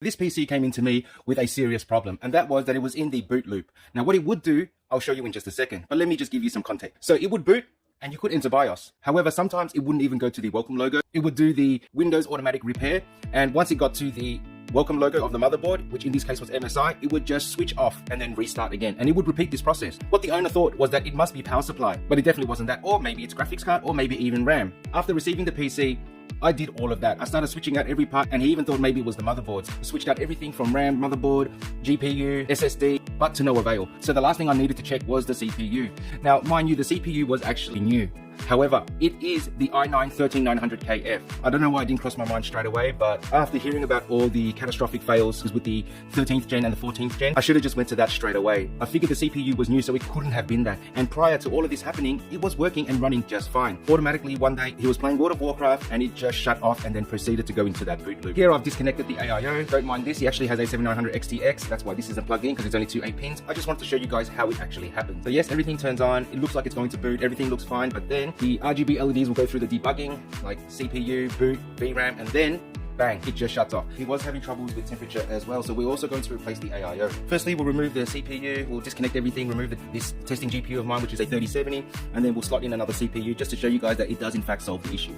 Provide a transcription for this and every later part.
This PC came into me with a serious problem, and that was that it was in the boot loop. Now what it would do, I'll show you in just a second, but let me just give you some context. So it would boot and you could enter BIOS. However, sometimes it wouldn't even go to the welcome logo. It would do the Windows automatic repair, and once it got to the welcome logo of the motherboard, which in this case was MSI, it would just switch off and then restart again, and it would repeat this process. What the owner thought was that it must be power supply, but it definitely wasn't that, or maybe it's graphics card, or maybe even RAM. After receiving the PC, I did all of that. I started switching out every part, and he even thought maybe it was the motherboards. I switched out everything from RAM, motherboard, GPU, SSD, but to no avail. So the last thing I needed to check was the CPU. Now, mind you, the CPU was actually new. However, it is the i9-13900KF. I don't know why it didn't cross my mind straight away, but after hearing about all the catastrophic fails with the 13th gen and the 14th gen, I should have just went to that straight away. I figured the CPU was new, so it couldn't have been that. And prior to all of this happening, it was working and running just fine. Automatically, one day, he was playing World of Warcraft, and it just shut off and then proceeded to go into that boot loop. Here, I've disconnected the AIO. Don't mind this, he actually has a 7900 XTX. That's why this isn't plugged in, because it's only 2 8 pins. I just wanted to show you guys how it actually happens. So yes, everything turns on. It looks like it's going to boot. Everything looks fine, but then the RGB LEDs will go through the debugging, like CPU, boot, VRAM, and then bang, it just shuts off. He was having troubles with temperature as well, so we're also going to replace the AIO. Firstly, we'll remove the CPU, we'll disconnect everything, remove this testing GPU of mine, which is a 3070, and then we'll slot in another CPU just to show you guys that it does in fact solve the issue.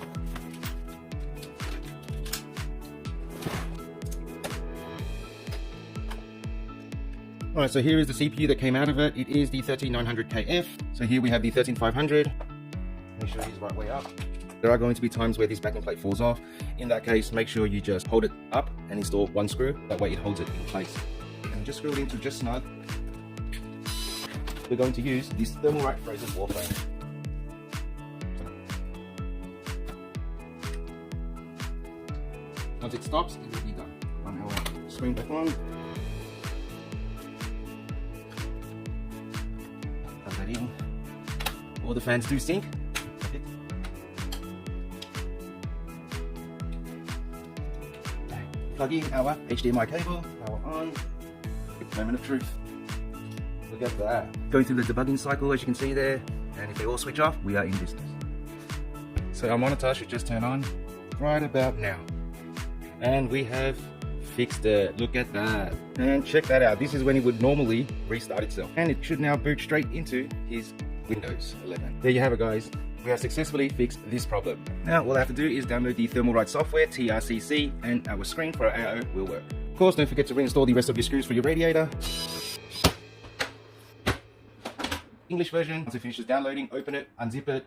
Alright, so here is the CPU that came out of it. It is the 13900KF. So here we have the 13500. Make sure he's right way up. There are going to be times where this backing plate falls off. In that case, make sure you just hold it up and install one screw. That way it holds it in place. And just screw it into just snug. We're going to use this Thermalright frozen wall frame. Once it stops, it will be done. Run our screen back on. Plug that in. All the fans do sync. Plug in our HDMI cable, power on, moment of truth. Look at that. Going through the debugging cycle, as you can see there, and if they all switch off, we are in business. So our monitor should just turn on right about now. And we have fixed it. Look at that. And check that out. This is when it would normally restart itself. And it should now boot straight into his Windows 11. There you have it, guys. We have successfully fixed this problem. Now all I have to do is download the Thermalright software, TRCC, and our screen for our AIO will work. Of course, don't forget to reinstall the rest of your screws for your radiator. English version, once it finishes downloading, open it, unzip it,